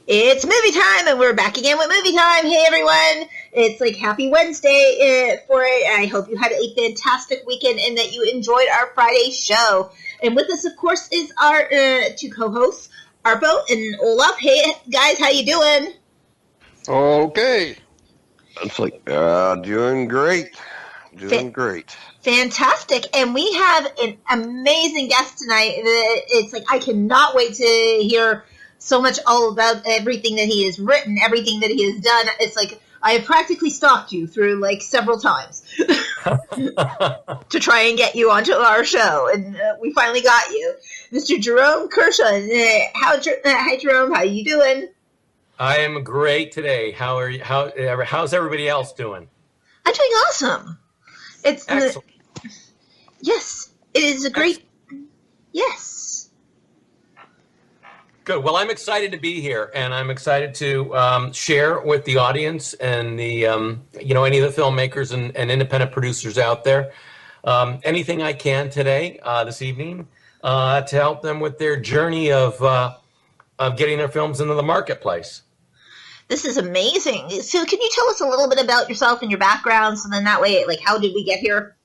It's movie time, and we're back again with movie time. Hey, everyone. It's like happy Wednesday for it. I hope you had a fantastic weekend and that you enjoyed our Friday show. And with us, of course, is our two co-hosts, Arpo and Olaf. Hey, guys, how you doing? Okay. It's like, doing great. Doing great. Fantastic. And we have an amazing guest tonight. It's like I cannot wait to hear so much all about everything that he has written, everything that he has done. It's like I have practically stalked you through like several times to try and get you onto our show, and we finally got you, Mr. Jerome Courshon. Hi, Jerome. How are you doing? I am great today. How are you? How's everybody else doing? I'm doing awesome. It's excellent. Yes, it is a great. Yes. Good. Well, I'm excited to be here, and I'm excited to share with the audience and the any of the filmmakers and independent producers out there anything I can today, this evening, to help them with their journey of getting their films into the marketplace. This is amazing. So, can you tell us a little bit about yourself and your background? So then that way, like, how did we get here?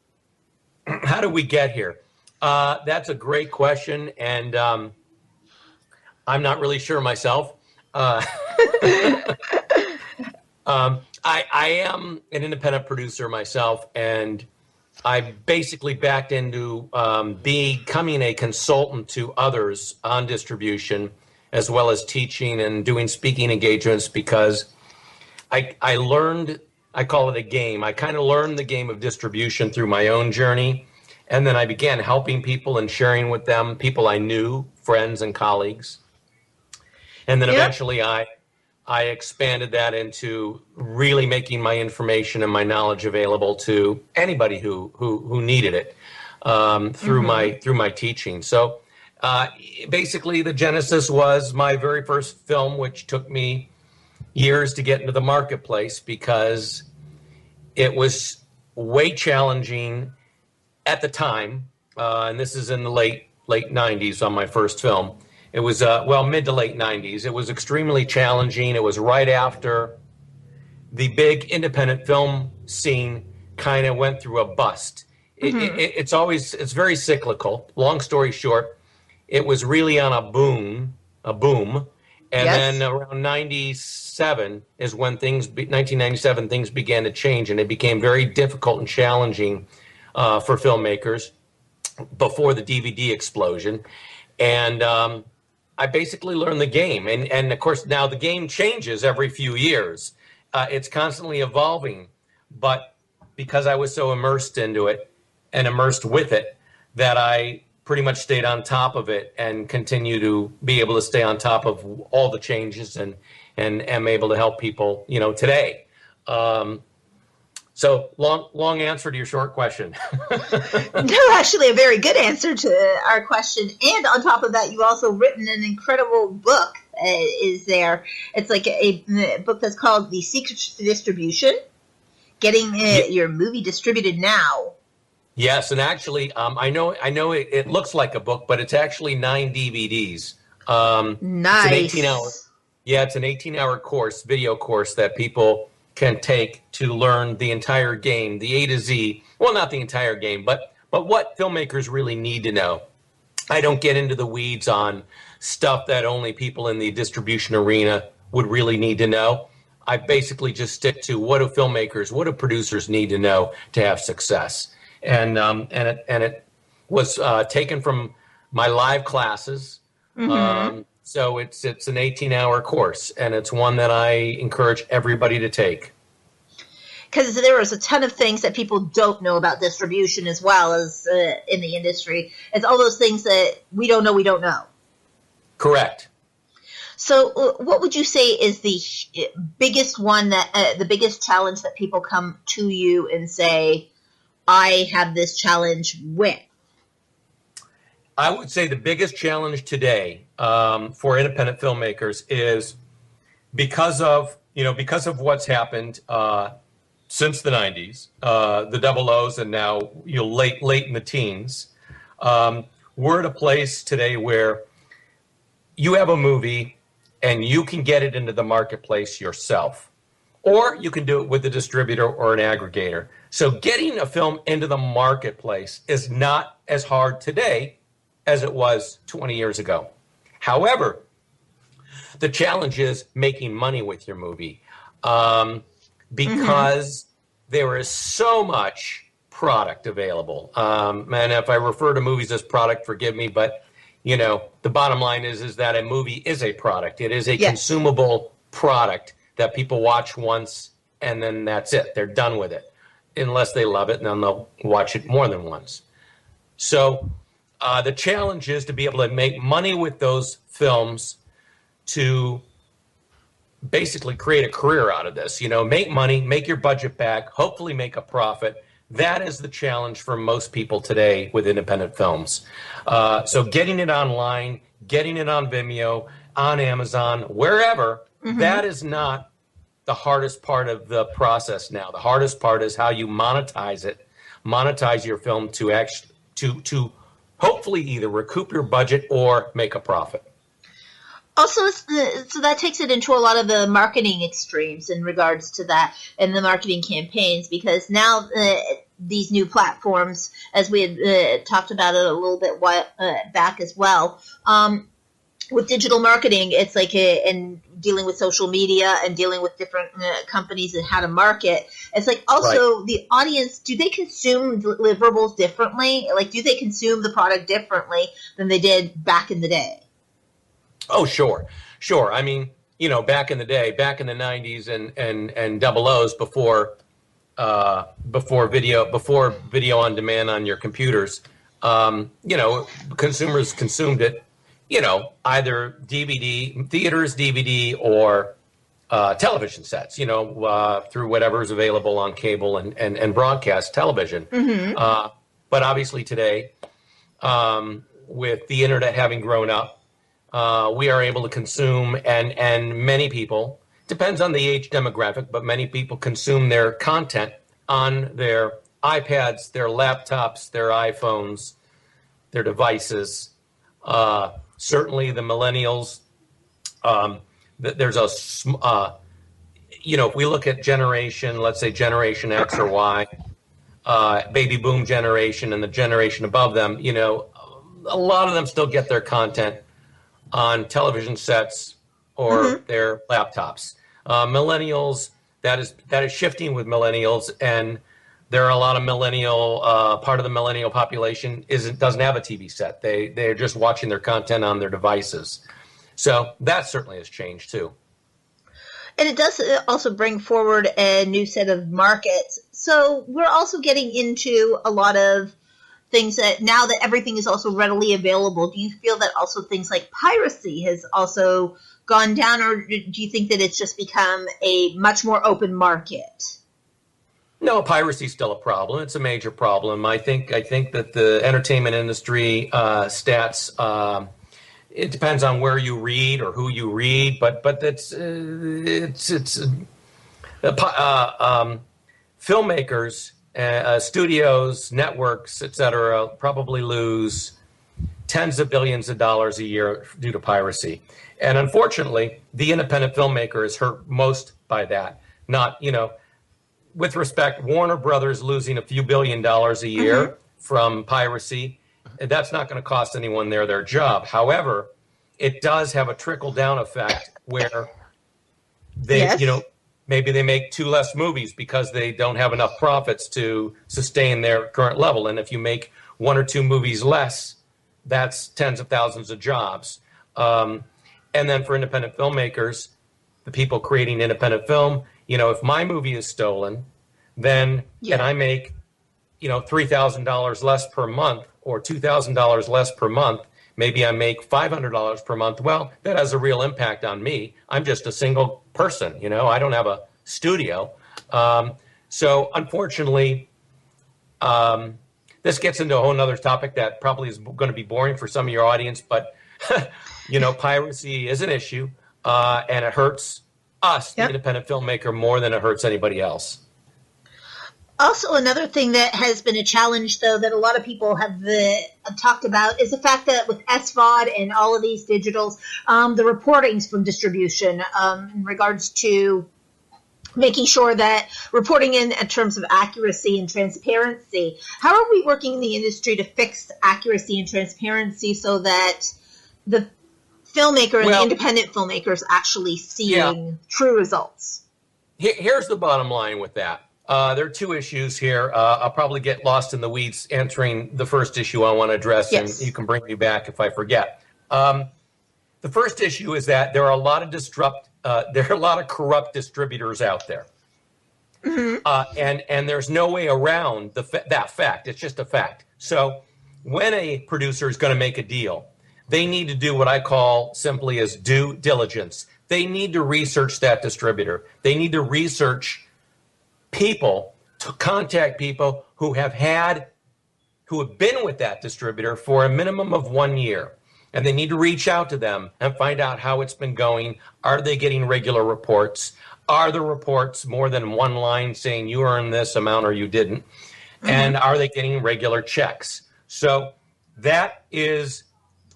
How did we get here? That's a great question, and I'm not really sure myself. I am an independent producer myself, and I basically backed into becoming a consultant to others on distribution, as well as teaching and doing speaking engagements, because I learned, I call it a game. I kind of learned the game of distribution through my own journey, and then I began helping people and sharing with them, people I knew, friends and colleagues. And then eventually I expanded that into really making my information and my knowledge available to anybody who needed it through my teaching. So basically the genesis was my very first film, which took me years to get into the marketplace because it was way challenging at the time. And this is in the late 90s on my first film. It was, mid to late 90s. It was extremely challenging. It was right after the big independent film scene kind of went through a bust. It's very cyclical. Long story short, it was really on a boom. And then around 97 is when 1997, things began to change, and it became very difficult and challenging for filmmakers before the DVD explosion. And I basically learned the game. And of course, now the game changes every few years. It's constantly evolving. But because I was so immersed into it and immersed with it, that I pretty much stayed on top of it and continue to be able to stay on top of all the changes and am able to help people, today. So long answer to your short question. No, actually a very good answer to our question. And on top of that, you've also written an incredible book. Is there? It's like a book that's called The Secrets to Distribution, Getting Your Movie Distributed Now. Yes, and actually, I know it looks like a book, but it's actually 9 DVDs. Nice. It's an 18-hour. Yeah, it's an 18-hour course, video course that people can take to learn the entire game, the A to Z. Well, not the entire game, but what filmmakers really need to know. I don't get into the weeds on stuff that only people in the distribution arena would really need to know. I basically just stick to what do producers need to know to have success. And it was taken from my live classes. So it's an 18-hour course, and it's one that I encourage everybody to take. Because there was a ton of things that people don't know about distribution as well as in the industry. It's all those things that we don't know. Correct. So what would you say is the biggest one the biggest challenge that people come to you and say, I have this challenge with? I would say the biggest challenge today for independent filmmakers is because of what's happened since the 90s, the double O's, and now late in the teens. We're at a place today where you have a movie and you can get it into the marketplace yourself. Or you can do it with a distributor or an aggregator. So getting a film into the marketplace is not as hard today as it was 20 years ago. However, the challenge is making money with your movie, because there is so much product available. And if I refer to movies as product, forgive me, but the bottom line is that a movie is a product. It is a consumable product that people watch once and then that's it. They're done with it. Unless they love it, and then they'll watch it more than once. So the challenge is to be able to make money with those films, to basically create a career out of this. Make money, make your budget back, hopefully make a profit. That is the challenge for most people today with independent films. So getting it online, getting it on Vimeo, on Amazon, wherever, that is not the hardest part of the process now. The hardest part is how you monetize it, monetize your film to hopefully either recoup your budget or make a profit. Also, so that takes it into a lot of the marketing extremes in regards to that and the marketing campaigns, because now these new platforms, as we had talked about it a little bit back as well, with digital marketing, it's like and dealing with social media and dealing with different companies and how to market. It's like also the audience, do they consume deliverables differently? Like, do they consume the product differently than they did back in the day? Oh, sure. I mean, back in the day, back in the 90s and double O's before video on demand on your computers, consumers consumed it, either theaters, DVD, or television sets, through whatever's available on cable and broadcast television. But obviously today, with the internet having grown up, we are able to consume, and many people, depends on the age demographic, but many people consume their content on their iPads, their laptops, their iPhones, their devices. Certainly the millennials, there's if we look at generation, let's say Generation X or Y, baby boom generation and the generation above them, a lot of them still get their content on television sets or their laptops. Millennials, that is shifting with millennials, and there are a lot of part of the millennial population doesn't have a TV set. They're just watching their content on their devices. So that certainly has changed too. And it does also bring forward a new set of markets. So we're also getting into a lot of things that now that everything is also readily available, do you feel that also things like piracy has also gone down, or do you think that it's just become a much more open market? No, piracy is still a problem. It's a major problem. I think that the entertainment industry stats, it depends on where you read or who you read, but it's filmmakers, studios, networks, etc., probably lose tens of billions of dollars a year due to piracy. And unfortunately, the independent filmmaker is hurt most by that. Not, with respect, Warner Brothers losing a few $1 billion a year from piracy, that's not going to cost anyone their job. However, it does have a trickle-down effect where they, maybe they make 2 less movies because they don't have enough profits to sustain their current level. And if you make 1 or 2 movies less, that's tens of thousands of jobs. And then for independent filmmakers, the people creating independent film, if my movie is stolen, then and I make, $3,000 less per month or $2,000 less per month, maybe I make $500 per month. Well, that has a real impact on me. I'm just a single person, I don't have a studio. So unfortunately, this gets into a whole nother topic that probably is going to be boring for some of your audience, but piracy is an issue, and it hurts us, the independent filmmaker, more than it hurts anybody else. Also, another thing that has been a challenge, though, that a lot of people have talked about is the fact that with SVOD and all of these digitals, the reportings from distribution in regards to making sure that reporting in terms of accuracy and transparency. How are we working in the industry to fix accuracy and transparency so that the filmmaker and the independent filmmakers actually seeing true results? Here's the bottom line with that. There are two issues here. I'll probably get lost in the weeds answering the first issue I want to address, and you can bring me back if I forget. The first issue is that there are a lot of corrupt distributors out there, and there's no way around that fact. It's just a fact. So when a producer is going to make a deal, they need to do what I call simply as due diligence. They need to research that distributor. They need to research people, to contact people who have been with that distributor for a minimum of 1 year. And they need to reach out to them and find out how it's been going. Are they getting regular reports? Are the reports more than one line saying you earned this amount or you didn't? And are they getting regular checks? So that is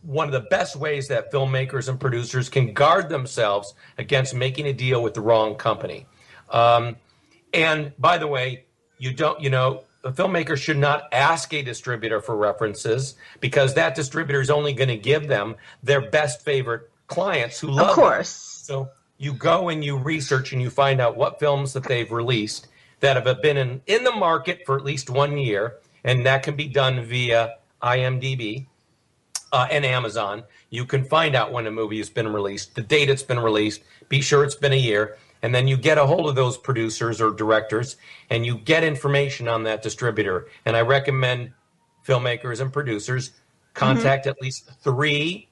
one of the best ways that filmmakers and producers can guard themselves against making a deal with the wrong company. And by the way, a filmmaker should not ask a distributor for references because that distributor is only going to give them their best favorite clients who love them. So you go and you research and you find out what films that they've released that have been in the market for at least 1 year, and that can be done via IMDb and Amazon. You can find out when a movie has been released, the date it's been released, be sure it's been a year. And then you get a hold of those producers or directors and you get information on that distributor. And I recommend filmmakers and producers contact at least 3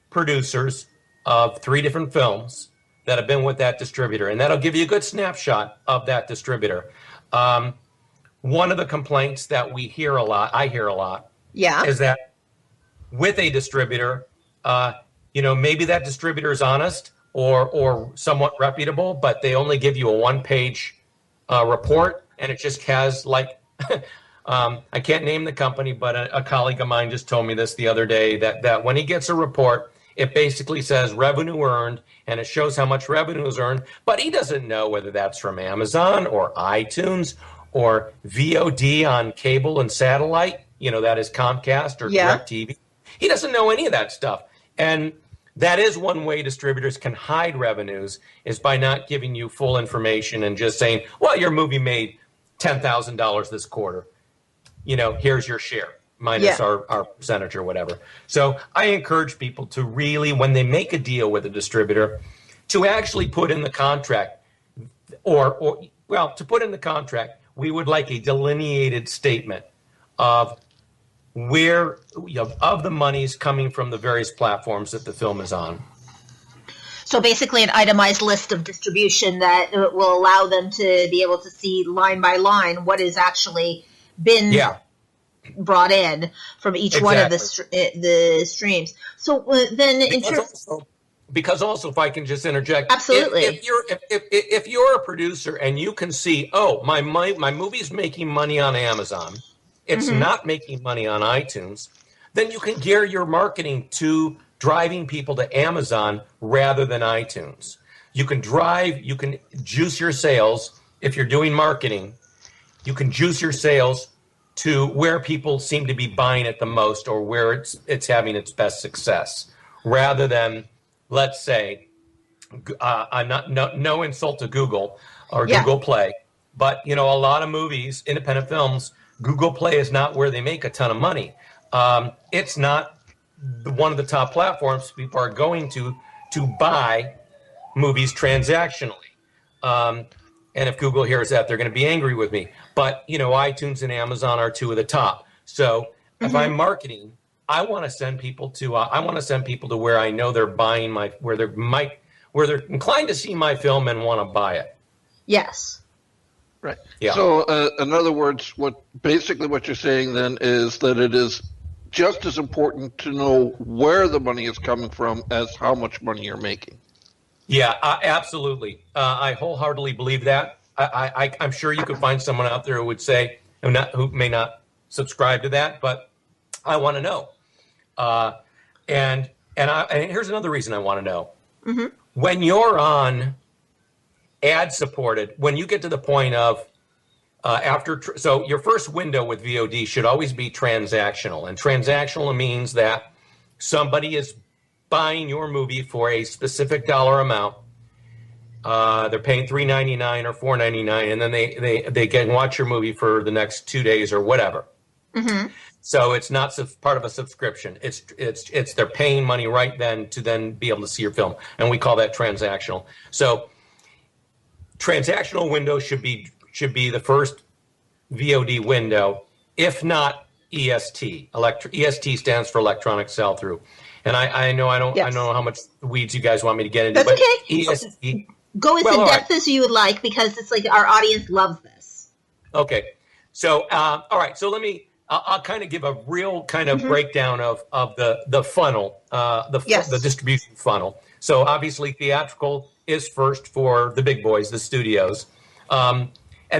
producers of 3 different films that have been with that distributor. And that'll give you a good snapshot of that distributor. One of the complaints that I hear a lot, is that with a distributor, maybe that distributor is honest, or somewhat reputable, but they only give you a 1-page report, and it just has I can't name the company, but a colleague of mine just told me this the other day, that when he gets a report, it basically says revenue earned, and it shows how much revenue is earned, but he doesn't know whether that's from Amazon or iTunes or VOD on cable and satellite, that is Comcast or DirecTV. He doesn't know any of that stuff. And that is one way distributors can hide revenues, is by not giving you full information and just saying, well, your movie made $10,000 this quarter. Here's your share, minus our percentage or whatever. So I encourage people to really, when they make a deal with a distributor, to actually put in the contract, to put in the contract, we would like a delineated statement of where of the monies coming from the various platforms that the film is on. So basically an itemized list of distribution that will allow them to be able to see line by line what has actually been brought in from each one of the streams. So then in terms... Because also, if I can just interject, absolutely, if you're a producer and you can see, oh, my movie's making money on Amazon, it's not making money on iTunes, then you can gear your marketing to driving people to Amazon rather than iTunes. You can juice your sales. If you're doing marketing, you can juice your sales to where people seem to be buying it the most, or where it's having its best success, rather than, let's say, no insult to Google or Google Play, but a lot of movies, independent films, Google Play is not where they make a ton of money. It's not one of the top platforms people are going to buy movies transactionally. And if Google hears that, they're going to be angry with me. But, iTunes and Amazon are 2 of the top. So if I'm marketing, I want to send people to where I know they're buying where they're inclined to see my film and want to buy it. Yes. Right. Yeah. So, in other words, what you're saying then is that it is just as important to know where the money is coming from as how much money you're making. Yeah, absolutely. I wholeheartedly believe that. I'm sure you could find someone out there who would say, who may not subscribe to that, but I want to know. And here's another reason I want to know. Mm-hmm. When you're on ad-supported, when you get to the point of so your first window with VOD should always be transactional. And transactional means that somebody is buying your movie for a specific dollar amount. They're paying $3.99 or $4.99, and then they can watch your movie for the next 2 days or whatever. Mm-hmm. So it's not part of a subscription. It's they're paying money right then to then be able to see your film, and we call that transactional. So transactional window should be the first VOD window, if not EST. EST stands for electronic sell-through. And I know I don't know how much weeds you guys want me to get into. That's but okay. EST. Go as in depth as you would like, because it's like our audience loves this. Okay. So all right. So I'll kind of give a real kind of breakdown of the funnel, the distribution funnel. So obviously theatrical is first for the big boys, the studios. And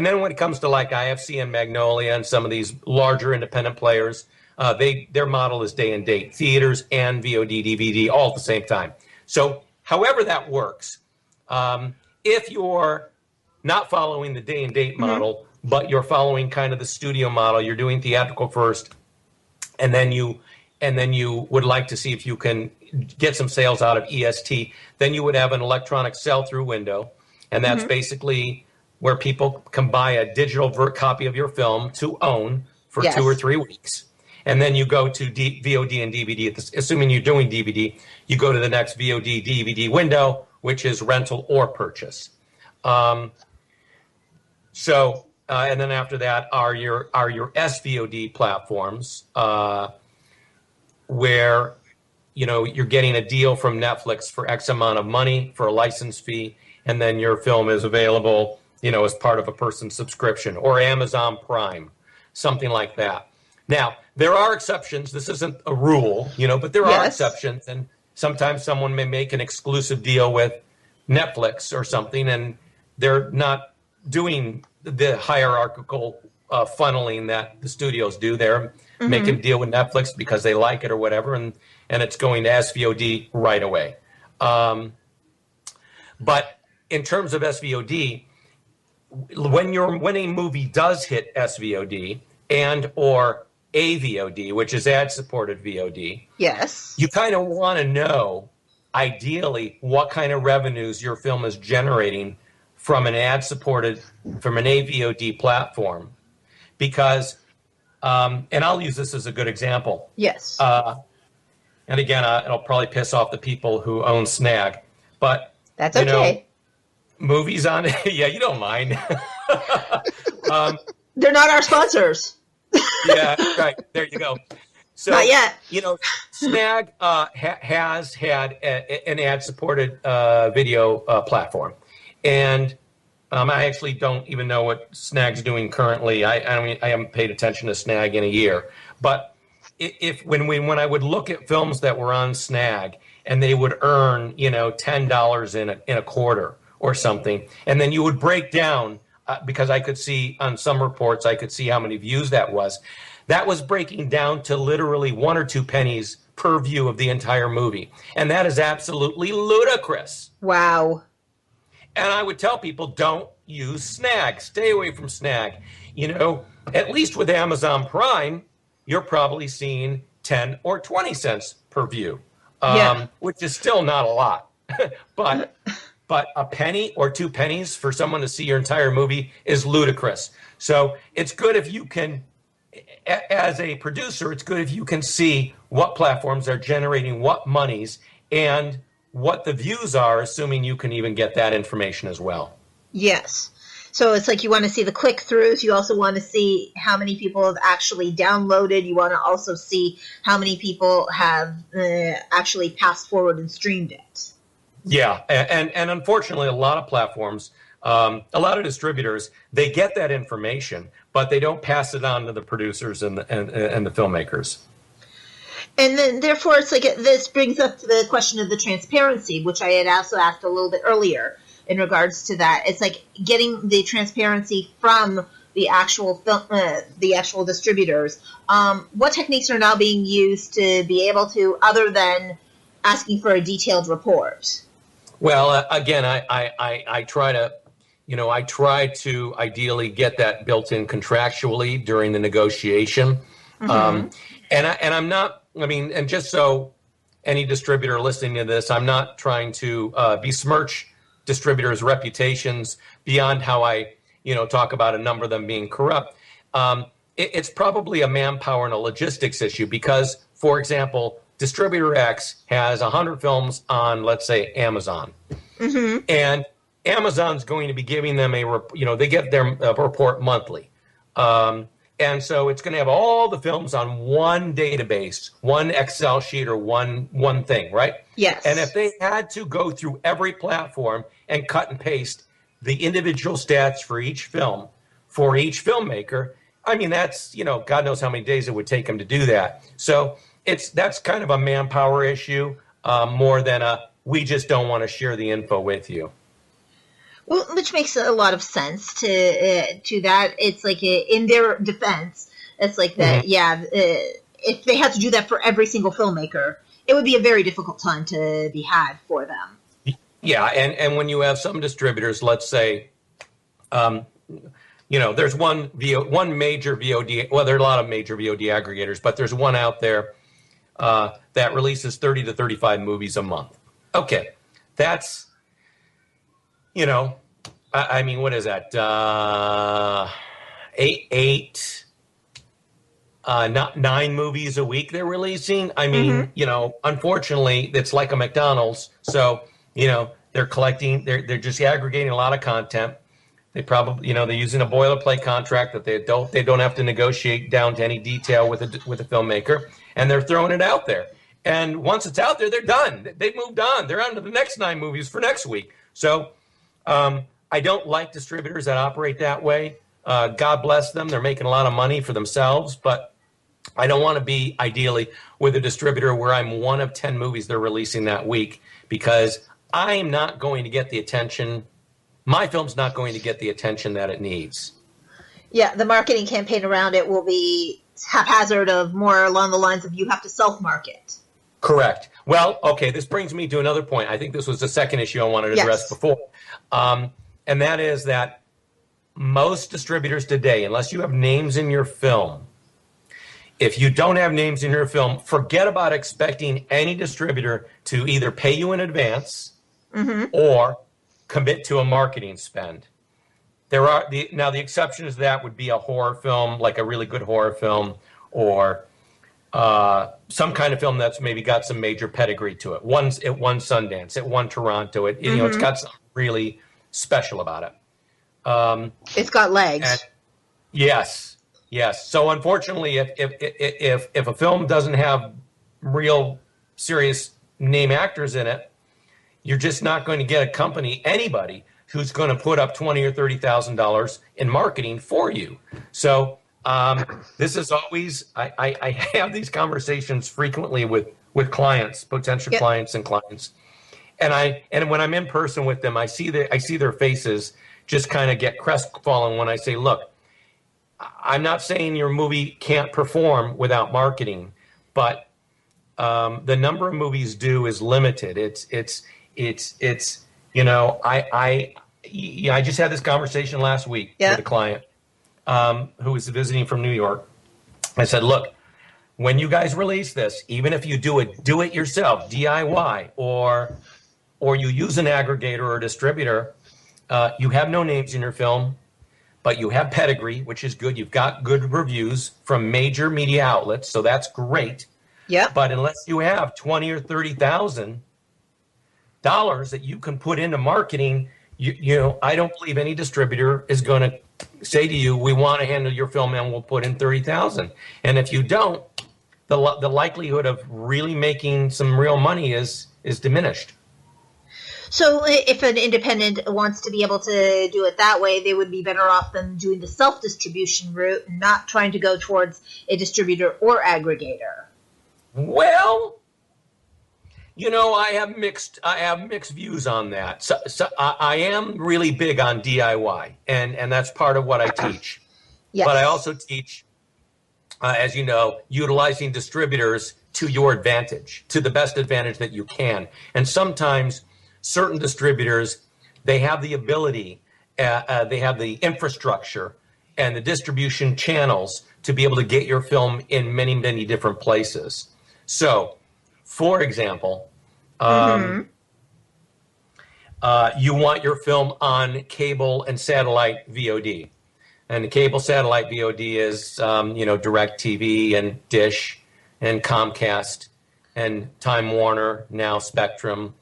then when it comes to like IFC and Magnolia and some of these larger independent players, their model is day and date, theaters and VOD, DVD all at the same time. So however that works, if you're not following the day and date model, but you're following kind of the studio model, you're doing theatrical first, and then you would like to see if you can get some sales out of EST, then you would have an electronic sell-through window, and that's basically where people can buy a digital copy of your film to own for 2 or 3 weeks. And then you go to VOD and DVD. Assuming you're doing DVD, you go to the next VOD, DVD window, which is rental or purchase. And then after that are your SVOD platforms, where you're getting a deal from Netflix for X amount of money for a license fee, and then your film is available, as part of a person's subscription, or Amazon Prime, something like that. Now, there are exceptions. This isn't a rule, but there are exceptions. And sometimes someone may make an exclusive deal with Netflix or something, and they're not doing the hierarchical funneling that the studios do. They're making a deal with Netflix because they like it or whatever, and it's going to SVOD right away. But in terms of SVOD, when a movie does hit SVOD and or AVOD, which is ad-supported VOD, you kind of want to know, ideally, what kind of revenues your film is generating from an ad-supported, from an AVOD platform. Because, and I'll use this as a good example. Yes. And again, it'll probably piss off the people who own Snag, but that's okay. Movies on you don't mind. They're not our sponsors. Yeah, right. There you go. So, not yet. Snag has had an ad-supported video platform, and I actually don't even know what Snag's doing currently. I haven't paid attention to Snag in a year. But when I would look at films that were on Snag and they would earn $10 in a quarter or something, and then you would break down because I could see on some reports I could see how many views that was. That was breaking down to literally 1 or 2 pennies per view of the entire movie, and that is absolutely ludicrous. Wow. And I would tell people, don't use Snag. Stay away from Snag. At least with Amazon Prime, you're probably seeing 10 or 20 cents per view, which is still not a lot. But a penny or 2 pennies for someone to see your entire movie is ludicrous. So it's good if you can, as a producer, it's good if you can see what platforms are generating what monies and what the views are, assuming you can even get that information as well. Yes. So it's like you want to see the click-throughs. You also want to see how many people have actually downloaded. You want to also see how many people have actually passed forward and streamed it. Yeah, and unfortunately, a lot of platforms, a lot of distributors, they get that information, but they don't pass it on to the producers and the filmmakers. And then, therefore, it's like this brings up to the question of the transparency, which I had also asked a little bit earlier. in regards to that. It's like getting the transparency from the actual distributors. What techniques are now being used to be able to, other than asking for a detailed report? Well, again, I try to, I try to ideally get that built in contractually during the negotiation. And I'm not, and just so any distributor listening to this, I'm not trying to besmirch distributors' reputations beyond how I, talk about a number of them being corrupt. It's probably a manpower and a logistics issue because, for example, Distributor X has 100 films on, let's say, Amazon. And Amazon's going to be giving them they get their report monthly. And so it's going to have all the films on one database, one Excel sheet or one thing, right? Yes. And if they had to go through every platform and cut and paste the individual stats for each film, for each filmmaker, that's, God knows how many days it would take them to do that. So that's kind of a manpower issue more than we just don't want to share the info with you. Well, which makes a lot of sense to that. It's like in their defense, it's like that. If they had to do that for every single filmmaker, it would be a very difficult time to be had for them. Yeah, and when you have some distributors, let's say, there's one major VOD. Well, there are a lot of major VOD aggregators, but there's one out there that releases 30 to 35 movies a month. Okay, that's, what is that? Nine movies a week they're releasing. Unfortunately, it's like a McDonald's. So, they're collecting, they're just aggregating a lot of content. They probably, they're using a boilerplate contract that they don't have to negotiate down to any detail with a filmmaker, and they're throwing it out there. And once it's out there, they're done. They've moved on. They're on to the next 9 movies for next week. So I don't like distributors that operate that way. God bless them. They're making a lot of money for themselves. But I don't want to be, ideally, with a distributor where I'm one of 10 movies they're releasing that week, because I'm not going to get the attention. My film's not going to get the attention that it needs. Yeah, the marketing campaign around it will be haphazard, of more along the lines of you have to self-market. Correct. Well, okay, this brings me to another point. I think this was the second issue I wanted to address before. And that is that most distributors today, unless you have names in your film, if you don't have names in your film, forget about expecting any distributor to either pay you in advance or commit to a marketing spend. Now the exceptions to that would be a horror film, like a really good horror film, or some kind of film that's maybe got some major pedigree to it. It won Sundance, it won Toronto. It's got something really special about it. It's got legs. Yes. So unfortunately, if a film doesn't have real serious name actors in it, you're just not going to get anybody who's going to put up $20,000 or $30,000 in marketing for you. So this is always, I have these conversations frequently with clients, potential clients and clients. And when I'm in person with them, I see their faces just kind of get crestfallen when I say, look, I'm not saying your movie can't perform without marketing, but the number of movies due is limited. I just had this conversation last week with a client who was visiting from New York. I said, look, when you guys release this, even if you do it yourself, DIY, or you use an aggregator or a distributor, you have no names in your film, but you have pedigree, which is good. You've got good reviews from major media outlets, so that's great. Yeah. But unless you have $20,000 or $30,000 that you can put into marketing, I don't believe any distributor is going to say to you, we want to handle your film and we'll put in $30,000. And if you don't, the likelihood of really making some real money is diminished. So if an independent wants to be able to do it that way, they would be better off than doing the self-distribution route and not trying to go towards a distributor or aggregator. Well, I have mixed views on that. So I am really big on DIY, and that's part of what I teach. Yes. But I also teach, as you know, utilizing distributors to your advantage, to the best advantage that you can. And sometimes certain distributors, they have the ability, they have the infrastructure and the distribution channels to be able to get your film in many, many different places. So, for example, you want your film on cable and satellite VOD. And the cable satellite VOD is, DirecTV and Dish and Comcast and Time Warner, now Spectrum,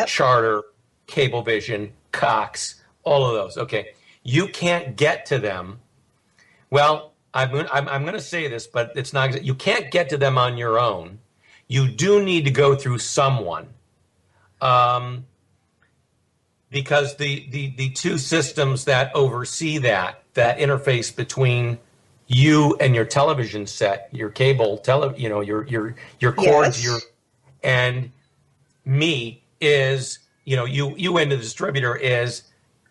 Charter, Cablevision, Cox, all of those. Okay, you can't get to them. Well, I'm going to say this, but it's not. You can't get to them on your own. You do need to go through someone, because the two systems that oversee that interface between you and your television set, your cable your cords, and me is, you and the distributor is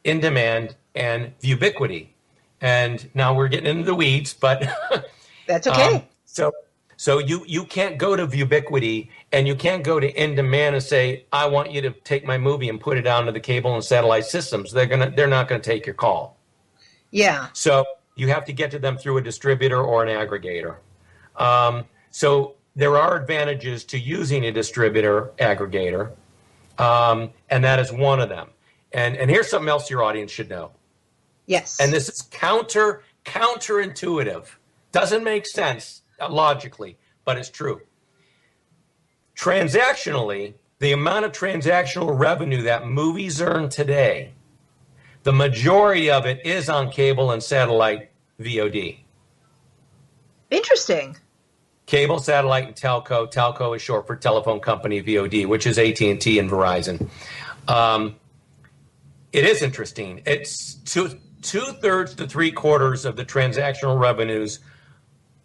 In Demand and Vubiquity. And now we're getting into the weeds, but that's okay. So you can't go to Vubiquity and you can't go to In Demand and say, I want you to take my movie and put it onto the cable and satellite systems. They're not gonna take your call. Yeah. So you have to get to them through a distributor or an aggregator. So there are advantages to using a distributor aggregator, and that is one of them. And here's something else your audience should know. Yes. And this is counterintuitive. Doesn't make sense logically, but it's true. Transactionally, the amount of transactional revenue that movies earn today, the majority of it is on cable and satellite VOD. Interesting. Cable, satellite, and telco. Telco is short for telephone company VOD, which is AT&T and Verizon. It is interesting. It's two-thirds to three-quarters of the transactional revenues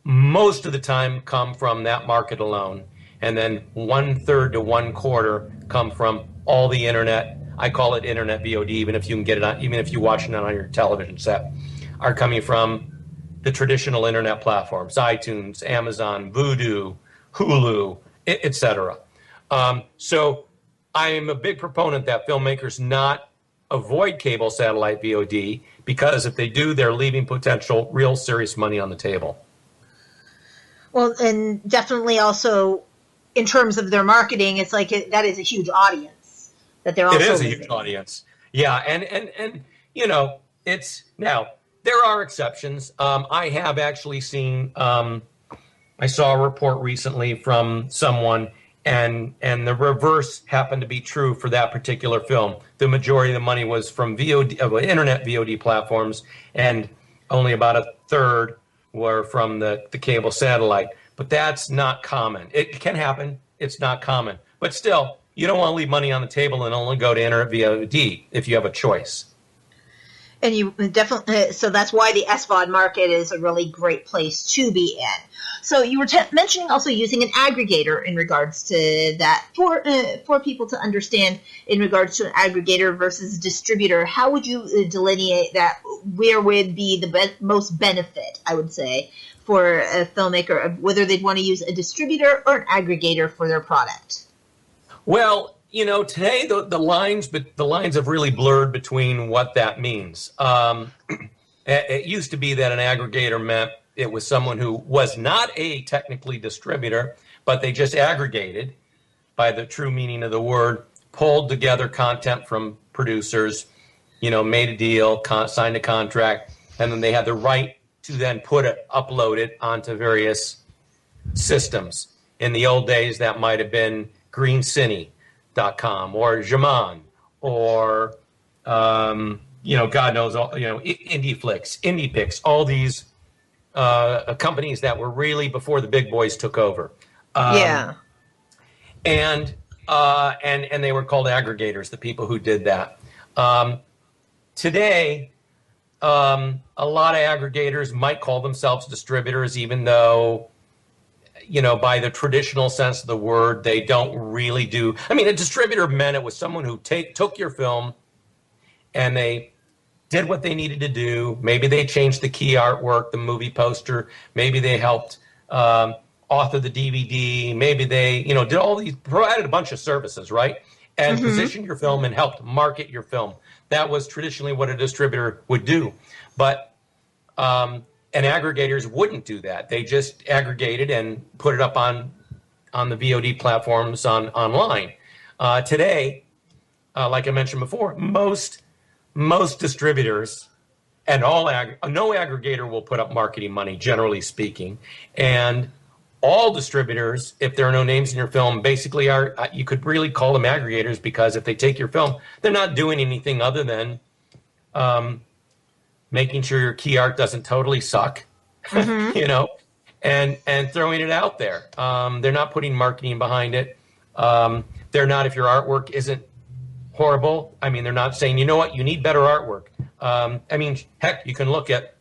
most of the time come from that market alone. And then 1/3 to 1/4 come from all the internet. I call it internet VOD, even if you can get it on, even if you're watching it on your television set, are coming from the traditional internet platforms, iTunes, Amazon, Vudu, Hulu, etc. So I am a big proponent that filmmakers not avoid cable satellite VOD, because if they do, they're leaving potential real serious money on the table. Well, and definitely also in terms of their marketing, it's like that is a huge audience that they're also. It is a huge audience. Yeah, and it's now there are exceptions. I have actually seen. I saw a report recently from someone, and the reverse happened to be true for that particular film. The majority of the money was from internet VOD platforms, and only about a third were from the cable satellite. But that's not common. It can happen. It's not common. But still, you don't want to leave money on the table and only go to internet VOD if you have a choice. And you definitely, so that's why the SVOD market is a really great place to be in. So you were mentioning also using an aggregator in regards to that. For people to understand in regards to an aggregator versus distributor, how would you delineate that? Where would be the most benefit, I would say, for a filmmaker, of whether they'd want to use a distributor or an aggregator for their product? Well, today the lines have really blurred between what that means. It used to be that an aggregator meant it was someone who was not a technically distributor, but they just aggregated, by the true meaning of the word, pulled together content from producers, made a deal, signed a contract, and then they had the right to then upload it onto various systems. In the old days, that might have been GreenCine.com or Jaman or God knows, IndieFlix, IndiePix, all these companies that were really before the big boys took over. And they were called aggregators, the people who did that. Today, a lot of aggregators might call themselves distributors, even though, by the traditional sense of the word, they don't really do. I mean, a distributor meant it was someone who took your film and they did what they needed to do. Maybe they changed the key artwork, the movie poster. Maybe they helped author the DVD. Maybe they, did all these, provided a bunch of services, right? And positioned your film and helped market your film. That was traditionally what a distributor would do. But and aggregators wouldn't do that. They just aggregated and put it up on the VOD platforms online. Today, like I mentioned before, most distributors and no aggregator will put up marketing money, generally speaking, and all distributors, if there are no names in your film, basically are, you could really call them aggregators, because if they take your film, they're not doing anything other than making sure your key art doesn't totally suck, and throwing it out there. They're not putting marketing behind it. They're not, if your artwork isn't horrible, I mean, they're not saying, you know what, you need better artwork. I mean, heck, you can look at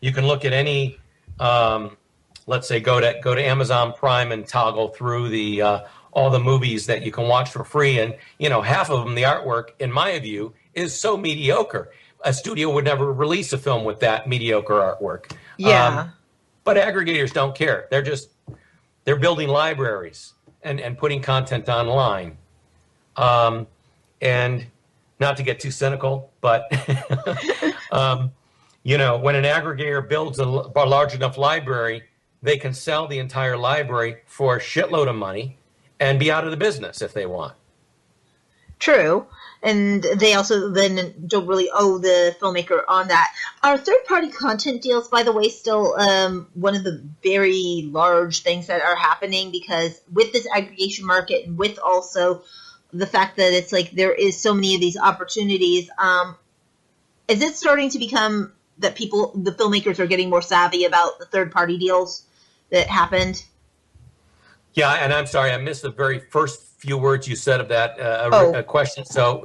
any, let's say go to Amazon Prime and toggle through the all the movies that you can watch for free, and half of them, the artwork, in my view, is so mediocre. A studio would never release a film with that mediocre artwork. Yeah. But aggregators don't care. They're building libraries and putting content online. And not to get too cynical, but when an aggregator builds a large enough library, they can sell the entire library for a shitload of money and be out of the business if they want. True. And they also then don't really owe the filmmaker on that. Are third-party content deals, by the way, still one of the very large things that are happening? Because with this aggregation market and with also the fact that it's like there is so many of these opportunities, is it starting to become that the filmmakers are getting more savvy about the third-party deals that happened? Yeah, and I'm sorry, I missed the very first few words you said of that question. So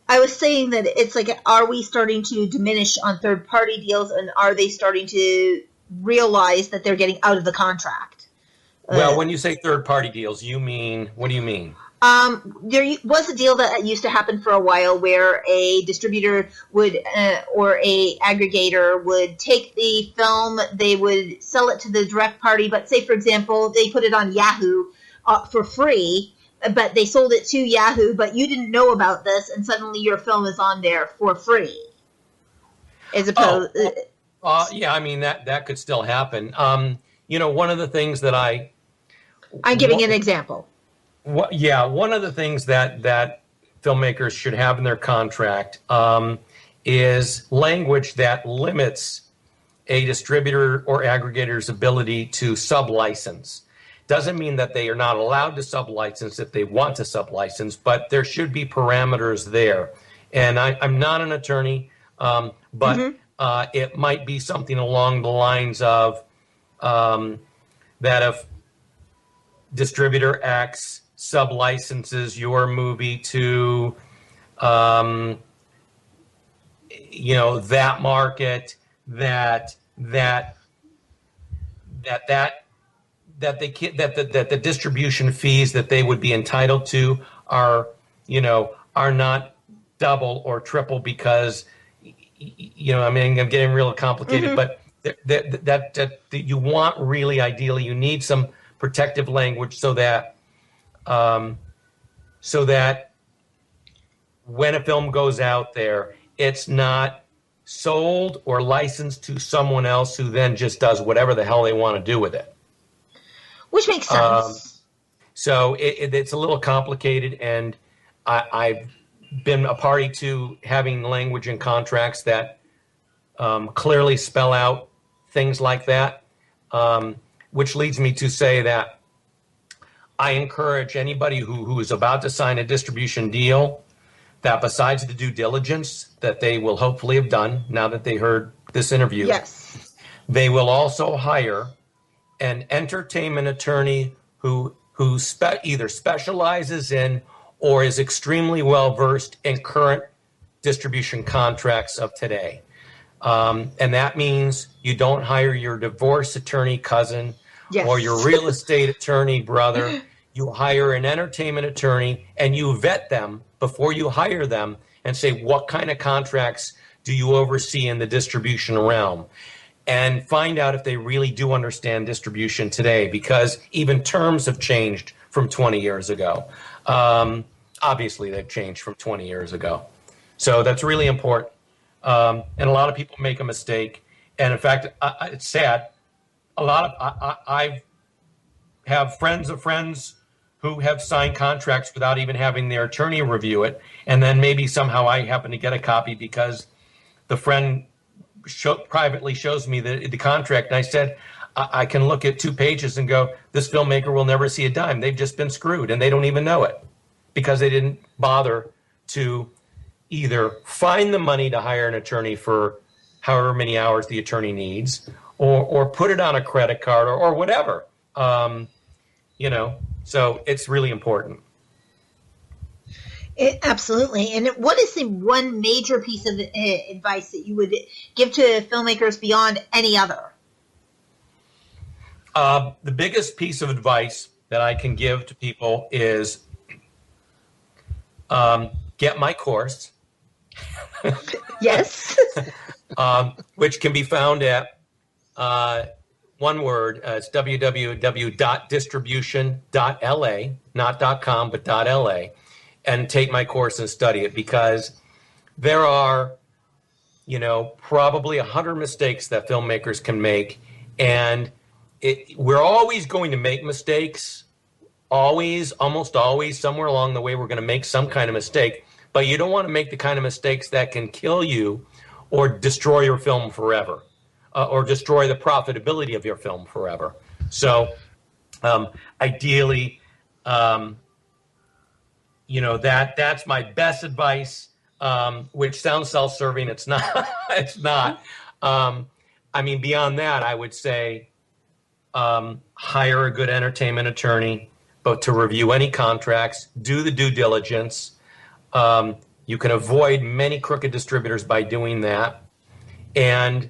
I was saying that it's like, are we starting to diminish on third-party deals, and are they starting to realize that they're getting out of the contract? Well, when you say third-party deals, what do you mean? There was a deal that used to happen for a while where a distributor would, or a aggregator would take the film, they would sell it to the direct party, but say, for example, they put it on Yahoo for free, but they sold it to Yahoo, but you didn't know about this, and suddenly your film is on there for free. As opposed, yeah, I mean that could still happen. One of the things that I'm giving an example. One of the things that filmmakers should have in their contract is language that limits a distributor or aggregator's ability to sublicense. Doesn't mean that they are not allowed to sublicense if they want to sublicense, but there should be parameters there. And I'm not an attorney, but it might be something along the lines of that if distributor X sublicenses your movie to that market, that the distribution fees that they would be entitled to are not double or triple, because I mean, I'm getting real complicated, but that you want, really ideally, you need some protective language so that when a film goes out there, it's not sold or licensed to someone else who then just does whatever the hell they want to do with it. Which makes sense. So it's a little complicated, and I've been a party to having language in contracts that clearly spell out things like that, which leads me to say that I encourage anybody who is about to sign a distribution deal that, besides the due diligence that they will hopefully have done now that they heard this interview, yes, they will also hire an entertainment attorney who either specializes in or is extremely well versed in current distribution contracts of today. And that means you don't hire your divorce attorney cousin Yes. or your real estate attorney brother. You hire an entertainment attorney and you vet them before you hire them and say, what kind of contracts do you oversee in the distribution realm? And find out if they really do understand distribution today, because even terms have changed from 20 years ago. Obviously, they've changed from 20 years ago. So that's really important. And a lot of people make a mistake. And in fact, it's sad. I have friends of friends who have signed contracts without even having their attorney review it. And then maybe somehow I happen to get a copy because the friend privately shows me the contract. And I said, I can look at 2 pages and go, this filmmaker will never see a dime. They've just been screwed and they don't even know it because they didn't bother to either find the money to hire an attorney for however many hours the attorney needs, or put it on a credit card or whatever. So it's really important. Absolutely. And what is the one major piece of advice that you would give to filmmakers beyond any other? The biggest piece of advice that I can give to people is get my course. Yes. Which can be found at one word. It's www.distribution.la, not .com, but .la, and take my course and study it, because there are, probably 100 mistakes that filmmakers can make, and we're always going to make mistakes. Almost always, somewhere along the way, we're going to make some kind of mistake, but you don't want to make the kind of mistakes that can kill you or destroy your film forever, or destroy the profitability of your film forever. So ideally, that's my best advice, which sounds self-serving. It's not. It's not. Beyond that, I would say hire a good entertainment attorney, but to review any contracts, do the due diligence. You can avoid many crooked distributors by doing that, and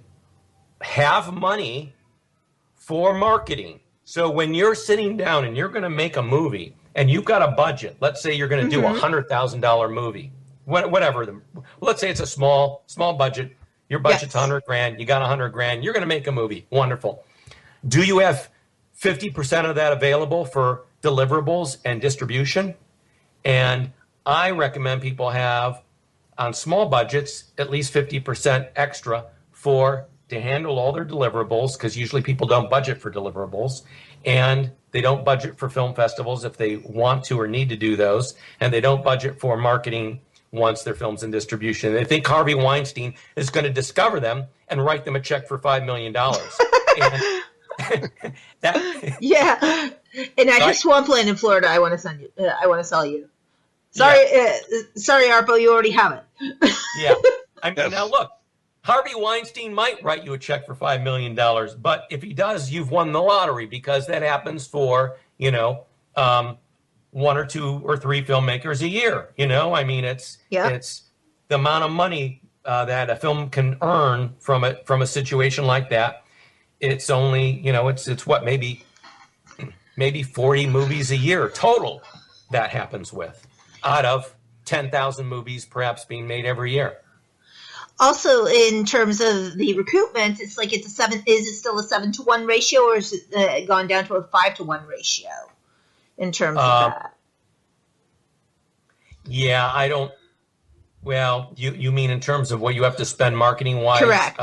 have money for marketing. So when you're sitting down and you're going to make a movie and you've got a budget, let's say you're going to do $100,000 movie, whatever. Let's say it's a small budget. Your budget's $100,000. You got $100,000. You're going to make a movie. Wonderful. Do you have 50% of that available for deliverables and distribution? And I recommend people have, on small budgets, at least 50% extra to handle all their deliverables, because usually people don't budget for deliverables, and they don't budget for film festivals if they want to or need to do those, and they don't budget for marketing once their film's in distribution. They think Harvey Weinstein is going to discover them and write them a check for $5 million. Yeah, and I have swampland in Florida. I want to send you. I want to sell you. Sorry, sorry, Arpo, you already have it. Yeah. Now look, Harvey Weinstein might write you a check for $5 million, but if he does, you've won the lottery, because that happens for, 1 or 2 or 3 filmmakers a year. It's the amount of money that a film can earn from a situation like that. It's only, it's what, maybe 40 movies a year total that happens with, out of 10,000 movies perhaps being made every year. Also, in terms of the recoupment, it's like is it still a 7-to-1 ratio, or is it gone down to a 5-to-1 ratio in terms of that? Yeah, I don't. Well, you mean in terms of what you have to spend marketing wise? Correct.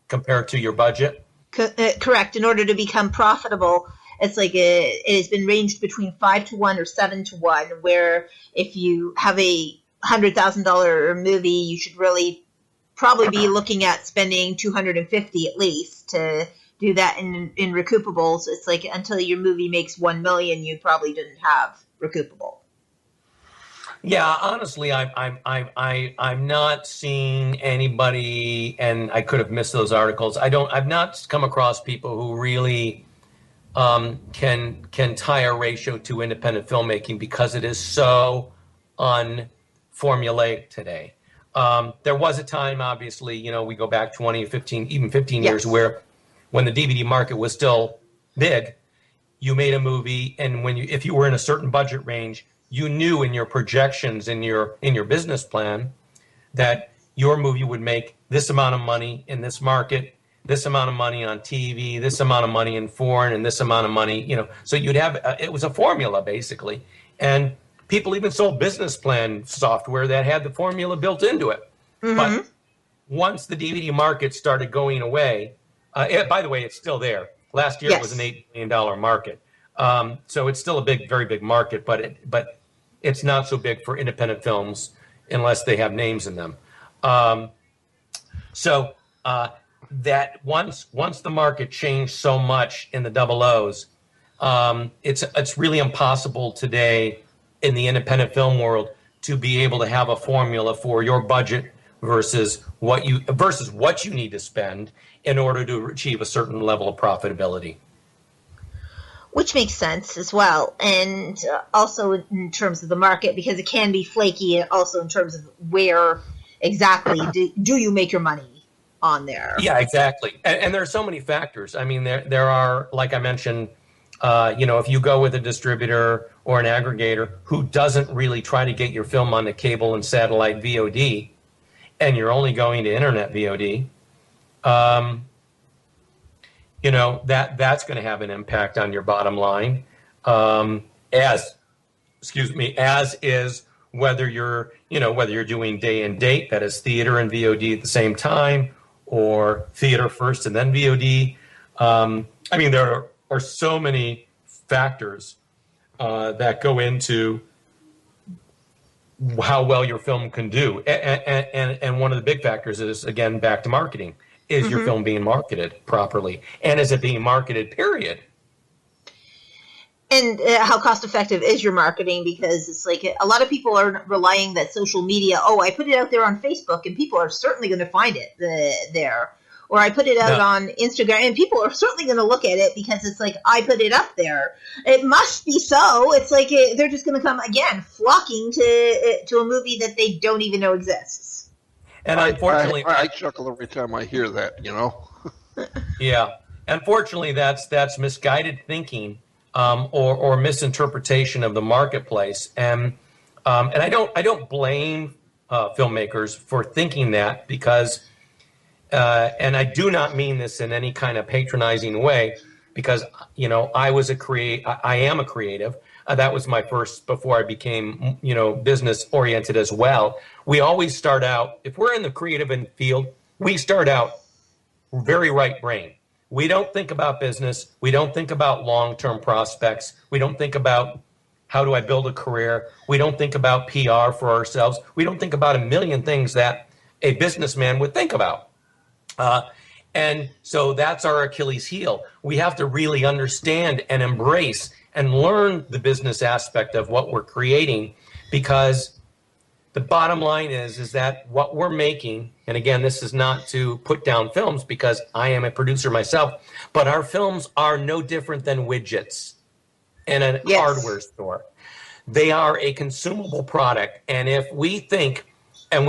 Compared to your budget? Correct. In order to become profitable, it's like it has been ranged between 5-to-1 or 7-to-1, where if you have a $100,000 movie, you should really probably be looking at spending $250 at least to do that in recoupables. It's like until your movie makes $1 million, you probably didn't have recoupable. Yeah, honestly, I'm not seeing anybody, and I could have missed those articles. I've not come across people who really can tie a ratio to independent filmmaking, because it is so unformulaic today. There was a time, obviously, we go back 20, 15, even 15 years, Yes. where when the DVD market was still big, you made a movie, and if you were in a certain budget range, you knew in your projections, in your business plan, that your movie would make this amount of money in this market, this amount of money on TV, this amount of money in foreign, and this amount of money, So you'd have, it was a formula, basically. And people even sold business plan software that had the formula built into it. Mm-hmm. But once the DVD market started going away, by the way, it's still there. Last year it was an $8 billion market. So it's still a very big market, but it's not so big for independent films unless they have names in them. That once the market changed so much in the double O's, it's really impossible today in the independent film world to be able to have a formula for your budget versus what you need to spend in order to achieve a certain level of profitability. Which makes sense as well. And also in terms of the market, because it can be flaky, and also in terms of where exactly do you make your money on there. Yeah, exactly. And there are so many factors. I mean, there are, like I mentioned, if you go with a distributor or an aggregator who doesn't really try to get your film on the cable and satellite VOD, and you're only going to internet VOD, that's going to have an impact on your bottom line. As is whether you're doing day and date, that is theater and VOD at the same time, or theater first and then VOD. There are so many factors that go into how well your film can do. And one of the big factors is, again, back to marketing. Is your film being marketed properly? And is it being marketed, period? And how cost effective is your marketing? Because it's like a lot of people are relying that social media, I put it out there on Facebook and people are certainly going to find it there. Or I put it out on Instagram and people are certainly going to look at it because it's like, I put it up there. It must be so. It's like they're just going to come, again, flocking to a movie that they don't even know exists. And unfortunately, I chuckle every time I hear that. Yeah, unfortunately, that's misguided thinking or misinterpretation of the marketplace, and I don't blame filmmakers for thinking that, because, and I do not mean this in any kind of patronizing way, because I am a creative. That was my first, before I became, business oriented as well. We always start out, if we're in the creative field, we start out very right brain. We don't think about business. We don't think about long-term prospects. We don't think about how do I build a career. We don't think about PR for ourselves. We don't think about a million things that a businessman would think about. And so that's our Achilles heel. We have to really understand and embrace and learn the business aspect of what we're creating, because the bottom line is that what we're making, and again, this is not to put down films because I am a producer myself, but our films are no different than widgets in a hardware store. They are a consumable product. And if we think, and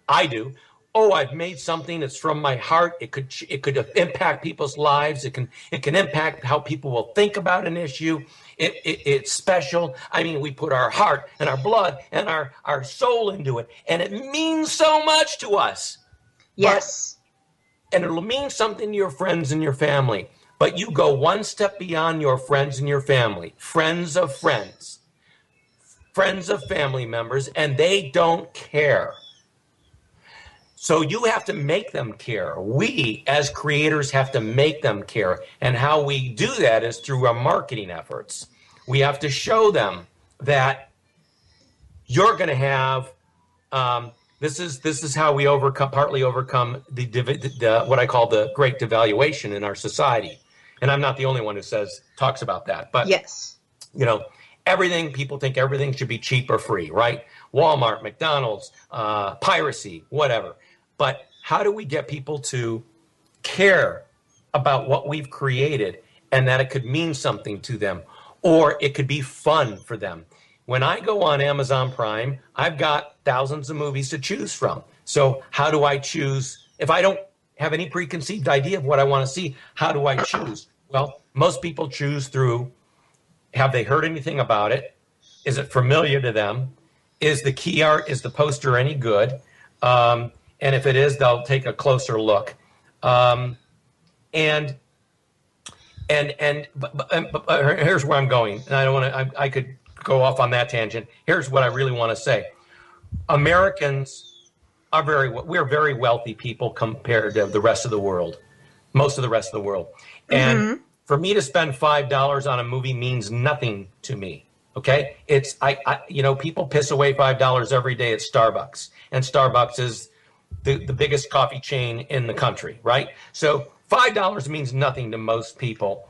I do, I've made something that's from my heart. It could impact people's lives. It can impact how people will think about an issue. It's special. We put our heart and our blood and our soul into it, and it means so much to us. Yes. And it'll mean something to your friends and your family. But you go one step beyond your friends and your family, friends of friends, friends of family members, and they don't care. So you have to make them care. We, as creators, have to make them care. And how we do that is through our marketing efforts. We have to show them that you're going to have, this is how we partly overcome the what I call the great devaluation in our society. And I'm not the only one who talks about that. But, yes, people think everything should be cheap or free, right? Walmart, McDonald's, piracy, whatever. But how do we get people to care about what we've created and that it could mean something to them, or it could be fun for them? When I go on Amazon Prime, I've got thousands of movies to choose from. So how do I choose? If I don't have any preconceived idea of what I want to see, how do I choose? Well, most people choose through, have they heard anything about it? Is it familiar to them? Is the key art, is the poster any good? And if it is, they'll take a closer look. But here's where I'm going, and I don't want to. I could go off on that tangent. Here's what I really want to say: Americans are we're very wealthy people compared to the rest of the world, most of the rest of the world. And for me to spend $5 on a movie means nothing to me. Okay, it's people piss away $5 every day at Starbucks, and Starbucks is the biggest coffee chain in the country, right? So $5 means nothing to most people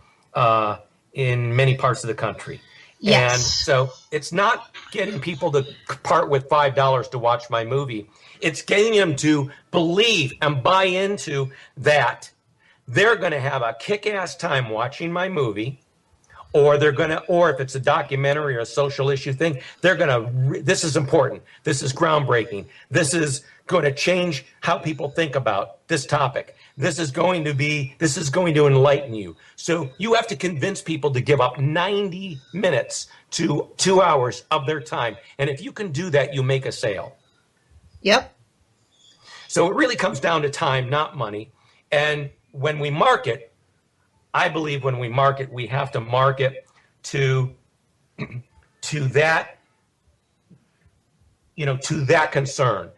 in many parts of the country. Yes. And so it's not getting people to part with $5 to watch my movie. It's getting them to believe and buy into that they're going to have a kick-ass time watching my movie, or if it's a documentary or a social issue thing, this is important. This is groundbreaking. This is going to change how people think about this topic. This is going to enlighten you. So you have to convince people to give up 90 minutes to 2 hours of their time. And if you can do that, you make a sale. Yep. So it really comes down to time, not money. And when we market, I believe when we market, we have to market to that, to that concern.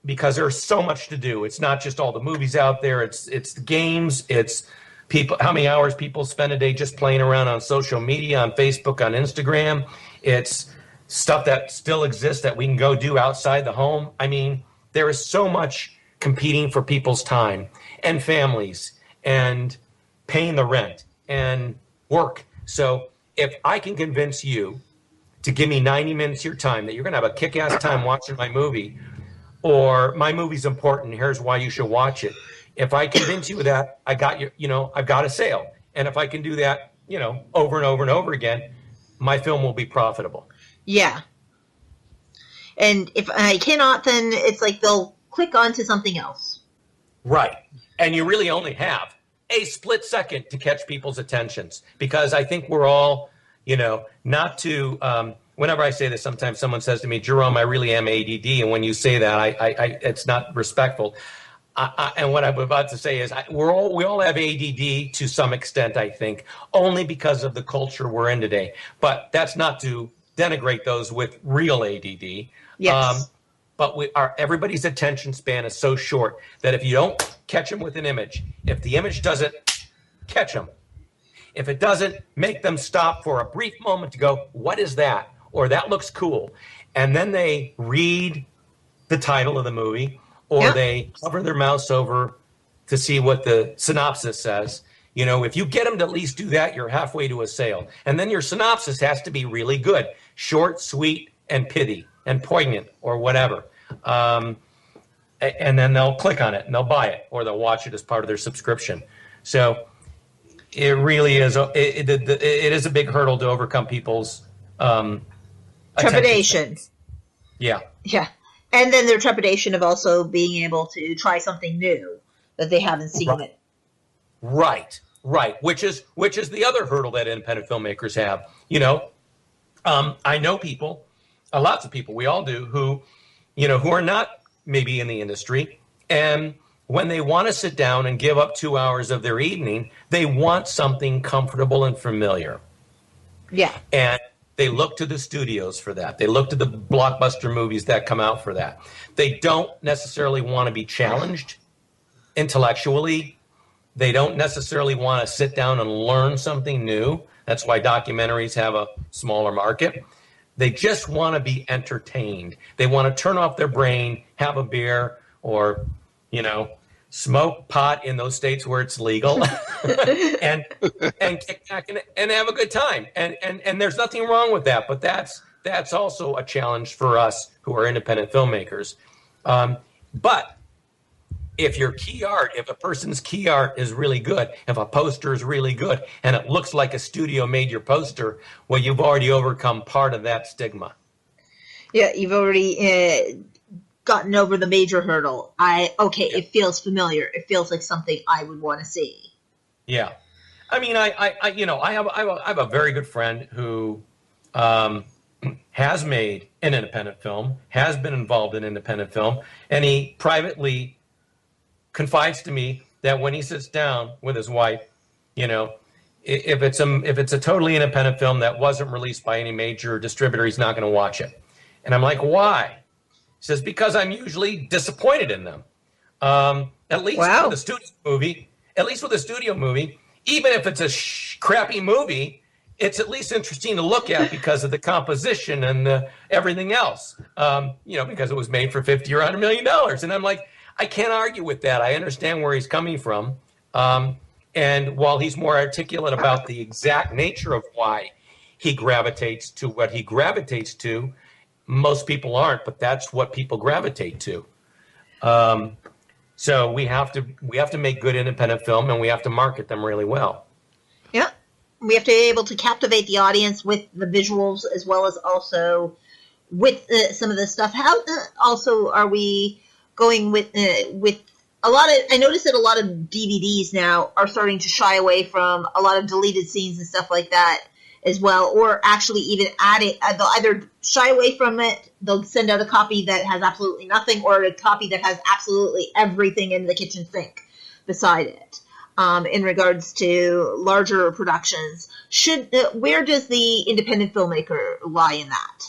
Because there's so much to do. It's not just all the movies out there. It's the games. It's people, how many hours people spend a day just playing around on social media, on Facebook, on Instagram. It's stuff that still exists that we can go do outside the home. I mean, there is so much competing for people's time and families and paying the rent and work. So if I can convince you to give me 90 minutes of your time, that you're going to have a kick-ass time watching my movie, or my movie's important, here's why you should watch it. If I convince you of that, I got I've got a sale. And if I can do that, over and over and over again, my film will be profitable. Yeah. And if I cannot, then it's like they'll click on to something else. Right. And you really only have a split second to catch people's attentions, because I think we're all, not to, whenever I say this, sometimes someone says to me, Jerome, I really am ADD. And when you say that, it's not respectful. And what I'm about to say is we all have ADD to some extent, I think, only because of the culture we're in today. But that's not to denigrate those with real ADD. Yes. But everybody's attention span is so short that if you don't catch them with an image, if the image doesn't catch them, if it doesn't make them stop for a brief moment to go, what is that? Or that looks cool. And then they read the title of the movie, or they cover their mouse over to see what the synopsis says. If you get them to at least do that, you're halfway to a sale. And then your synopsis has to be really good, short, sweet, and pithy, and poignant, or whatever. And then they'll click on it and they'll buy it, or they'll watch it as part of their subscription. So it really is. It is a big hurdle to overcome people's trepidation. Yeah. Yeah. And then their trepidation of also being able to try something new that they haven't seen it. Right. Which is the other hurdle that independent filmmakers have. I know people, lots of people, we all do, who are not maybe in the industry, and when they want to sit down and give up 2 hours of their evening, they want something comfortable and familiar. Yeah. And they look to the studios for that. They look to the blockbuster movies that come out for that. They don't necessarily want to be challenged intellectually. They don't necessarily want to sit down and learn something new. That's why documentaries have a smaller market. They just want to be entertained. They want to turn off their brain, have a beer, or, smoke pot in those states where it's legal, and kick back and have a good time. And there's nothing wrong with that. But that's also a challenge for us who are independent filmmakers. But if your key art, if a person's key art is really good, if a poster is really good, and it looks like a studio made your poster, well, you've already overcome part of that stigma. Yeah, you've already gotten over the major hurdle. It feels familiar. It feels like something I would want to see. Yeah. I mean, I have a very good friend who has made an independent film, has been involved in independent film, and he privately confides to me that when he sits down with his wife, if it's a totally independent film that wasn't released by any major distributor, he's not going to watch it. And I'm like, why? He says, because I'm usually disappointed in them. At least with a studio movie, even if it's a crappy movie, it's at least interesting to look at because of the composition and everything else. Because it was made for $50 or $100 million. And I'm like, I can't argue with that. I understand where he's coming from. And while he's more articulate about the exact nature of why he gravitates to what he gravitates to, most people aren't, but that's what people gravitate to. So we have to make good independent film, and we have to market them really well. Yeah, we have to be able to captivate the audience with the visuals as well as also with some of the stuff. How also are we going with a lot of? I noticed that a lot of DVDs now are starting to shy away from a lot of deleted scenes and stuff like that as well, or actually even add it. They'll either shy away from it, they'll send out a copy that has absolutely nothing, or a copy that has absolutely everything in the kitchen sink beside it. In regards to larger productions, where does the independent filmmaker lie in that?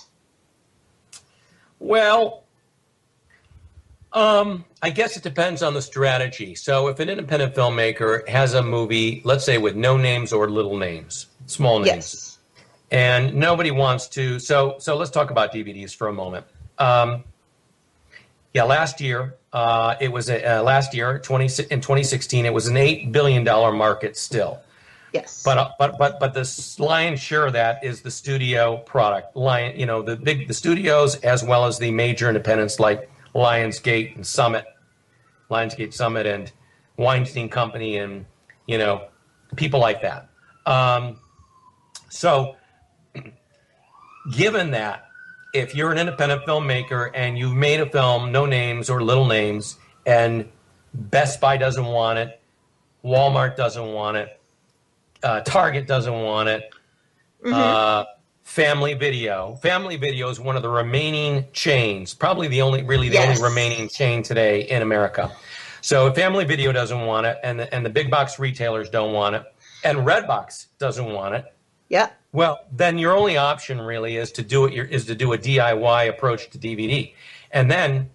Well, I guess it depends on the strategy. So if an independent filmmaker has a movie, let's say with no names or little names, small names, yes, and nobody wants to, so let's talk about DVDs for a moment. Last year, in 2016, it was an $8 billion market still. Yes. But the lion's share of that is the studio product. The studios as well as the major independents like Lionsgate Summit and Weinstein Company and people like that. So given that, if you're an independent filmmaker and you've made a film, no names or little names, and Best Buy doesn't want it, Walmart doesn't want it, Target doesn't want it, Family Video is one of the remaining chains, probably the only remaining chain today in America. So if Family Video doesn't want it, and the big box retailers don't want it, and Redbox doesn't want it, yeah. Well, then your only option really is to do a DIY approach to DVD. And then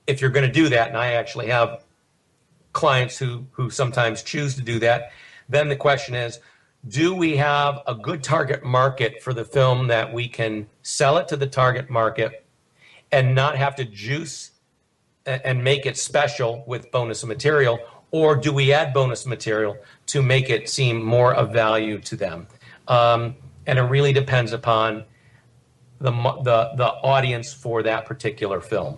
if you're going to do that, and I actually have clients who sometimes choose to do that, then the question is, do we have a good target market for the film that we can sell it to the target market and not have to juice and make it special with bonus material, or do we add bonus material to make it seem more of value to them? And it really depends upon the audience for that particular film.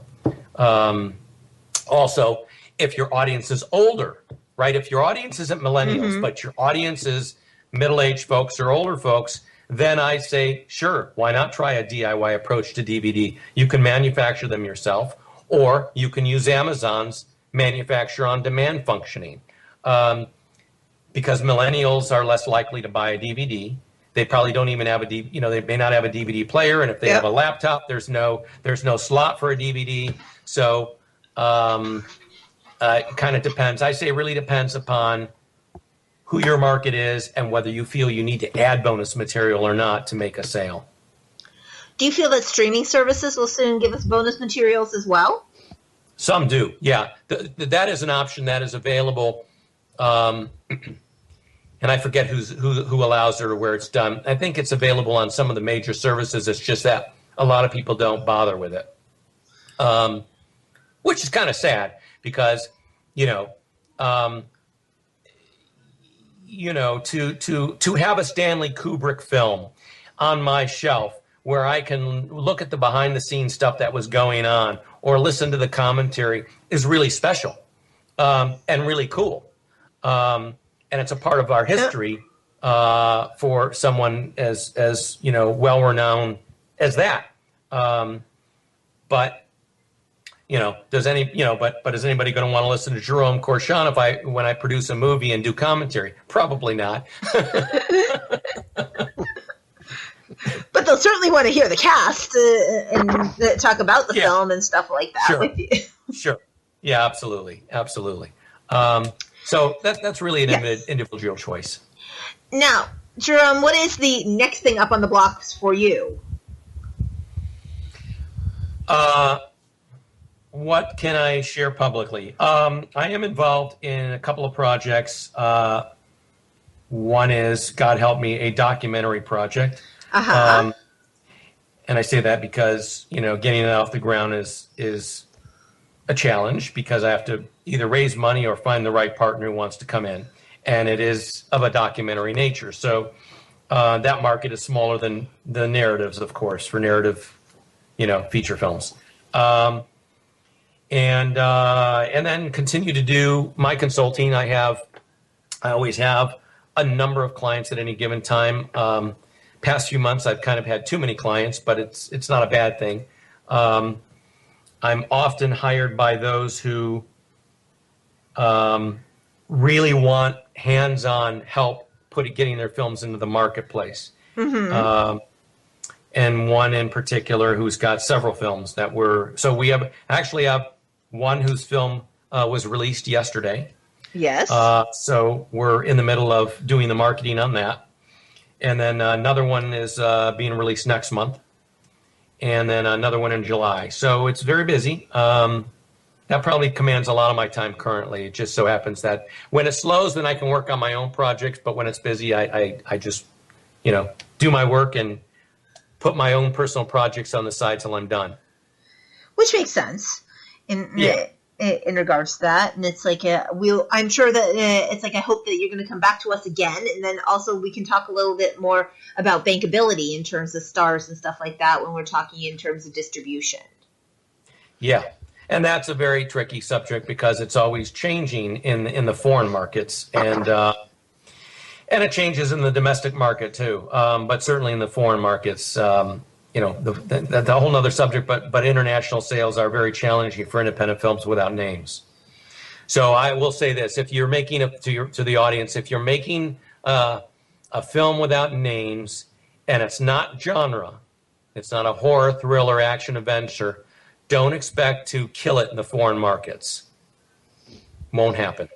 Also, if your audience is older, right? If your audience isn't millennials, but your audience is middle-aged folks or older folks, then I say, sure, why not try a DIY approach to DVD? You can manufacture them yourself, or you can use Amazon's manufacture-on-demand functioning. Because millennials are less likely to buy a DVD. They probably don't even have they may not have a DVD player, and if they have a laptop, there's no slot for a DVD. So it kind of depends. I say it really depends upon who your market is and whether you feel you need to add bonus material or not to make a sale. Do you feel that streaming services will soon give us bonus materials as well? Some do, yeah. That is an option that is available. And I forget who allows it or where it's done. I think it's available on some of the major services. It's just that a lot of people don't bother with it, which is kind of sad because, to have a Stanley Kubrick film on my shelf where I can look at the behind the scenes stuff that was going on or listen to the commentary is really special and really cool. And it's a part of our history for someone as well renowned as that. But does anybody going to want to listen to Jerome Courshon when I produce a movie and do commentary? Probably not. But they'll certainly want to hear the cast and talk about the film and stuff like that with you. Sure. Yeah, absolutely. So that's really an individual choice. Now, Jerome, what is the next thing up on the blocks for you? What can I share publicly? I am involved in a couple of projects. One is, God help me, a documentary project. And I say that because, getting it off the ground is a challenge, because I have to either raise money or find the right partner who wants to come in. And it is of a documentary nature. So that market is smaller than the narratives, of course, for narrative, feature films. And then continue to do my consulting. I always have a number of clients at any given time. Past few months, I've kind of had too many clients, but it's not a bad thing. I'm often hired by those who really want hands-on help getting their films into the marketplace. Mm-hmm. And one in particular who's got several films we have one whose film was released yesterday. Yes. So we're in the middle of doing the marketing on that. And then another one is being released next month. And then another one in July. So it's very busy. That probably commands a lot of my time currently. It just so happens that when it slows, then I can work on my own projects. But when it's busy, I just, do my work and put my own personal projects on the side till I'm done. Which makes sense in regards to that. And it's like, I'm sure that it's like, I hope that you're going to come back to us again. And then also we can talk a little bit more about bankability in terms of stars and stuff like that when we're talking in terms of distribution. Yeah. And that's a very tricky subject because it's always changing in the foreign markets, and it changes in the domestic market too. But certainly in the foreign markets, the whole nother subject. But international sales are very challenging for independent films without names. So I will say this: if you're making to the audience, if you're making a film without names and it's not genre, it's not a horror, thriller, action, adventure, don't expect to kill it in the foreign markets. Won't happen.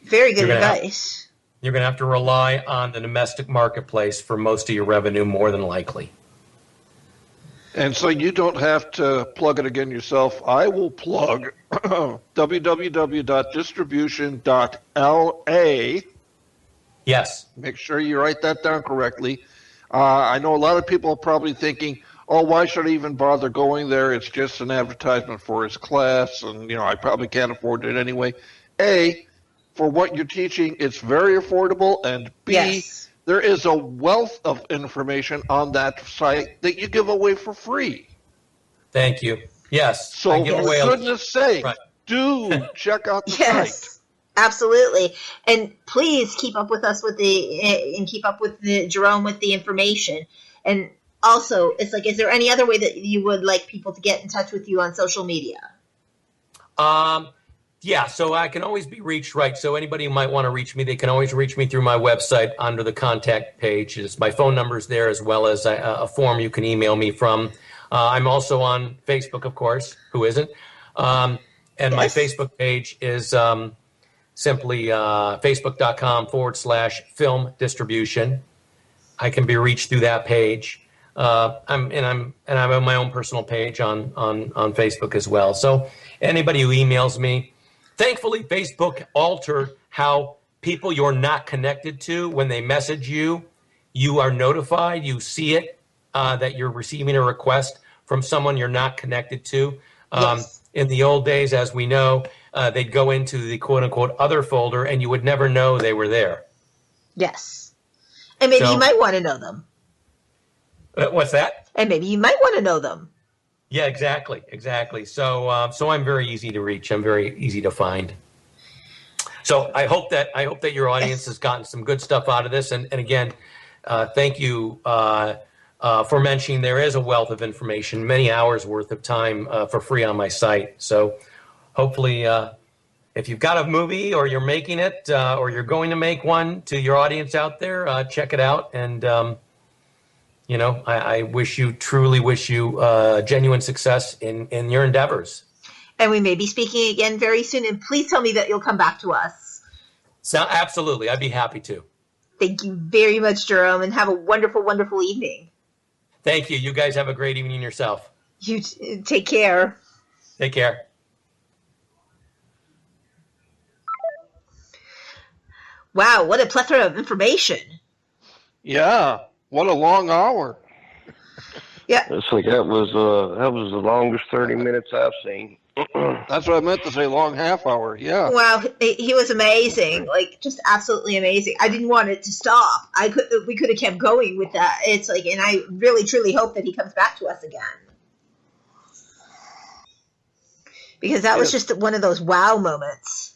Very good advice. You're going to have to rely on the domestic marketplace for most of your revenue, more than likely. And so you don't have to plug it again yourself. I will plug www.distribution.la. Yes. Make sure you write that down correctly. I know a lot of people are probably thinking, why should I even bother going there? It's just an advertisement for his class, and, I probably can't afford it anyway. A, for what you're teaching, it's very affordable, and B, there is a wealth of information on that site that you give away for free. Thank you. Yes. So, for goodness sake, do check out the site. Absolutely. And please keep up with us keep up with Jerome with the information. And also, it's like, is there any other way that you would like people to get in touch with you on social media? Yeah, so I can always be reached, right? So anybody who might want to reach me, they can always reach me through my website under the contact page. My phone number's there, as well as a form you can email me from. I'm also on Facebook, of course. Who isn't? My Facebook page is simply facebook.com/film distribution. I can be reached through that page. I'm on my own personal page on Facebook as well. So anybody who emails me, thankfully Facebook altered how people you're not connected to, when they message you, you are notified, you see it, that you're receiving a request from someone you're not connected to. In the old days, as we know, they'd go into the quote unquote other folder and you would never know they were there. Yes. And maybe you might want to know them. What's that? And maybe you might want to know them. Yeah, exactly. So I'm very easy to reach. I'm very easy to find. So I hope that your audience has gotten some good stuff out of this. And again, thank you, for mentioning there is a wealth of information, many hours worth of time for free on my site. So hopefully, if you've got a movie or you're making it or you're going to make one, to your audience out there, check it out. And, I truly wish you genuine success in your endeavors. And we may be speaking again very soon. And please tell me that you'll come back to us. So, absolutely. I'd be happy to. Thank you very much, Jerome, and have a wonderful, wonderful evening. Thank you. You guys have a great evening yourself. You take care. Take care. Wow, what a plethora of information. Yeah, what a long hour. Yeah. It's like that was the longest 30 minutes I've seen. That's what I meant to say, long half hour, yeah. Wow, he was amazing, like just absolutely amazing. I didn't want it to stop. We could have kept going with that. It's like, and I really truly hope that he comes back to us again. Because that was just one of those wow moments.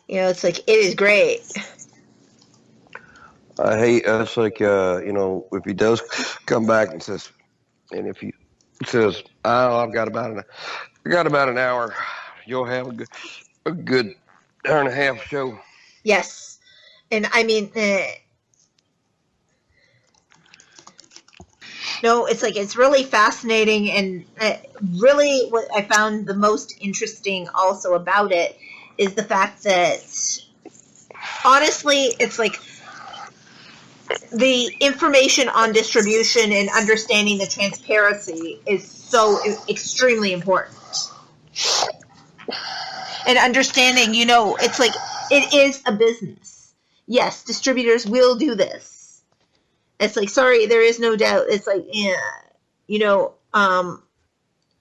It's like, it is great. I hate, it's like, if he does come back and says, oh, I've got about an hour, you'll have a good hour and a half show. Yes. And I mean, no, it's like, it's really fascinating. And really what I found the most interesting also about it is the fact that, honestly, it's like, the information on distribution and understanding the transparency is so extremely important. And understanding, it's like, it is a business. Yes, distributors will do this. It's like, sorry, there is no doubt. It's like,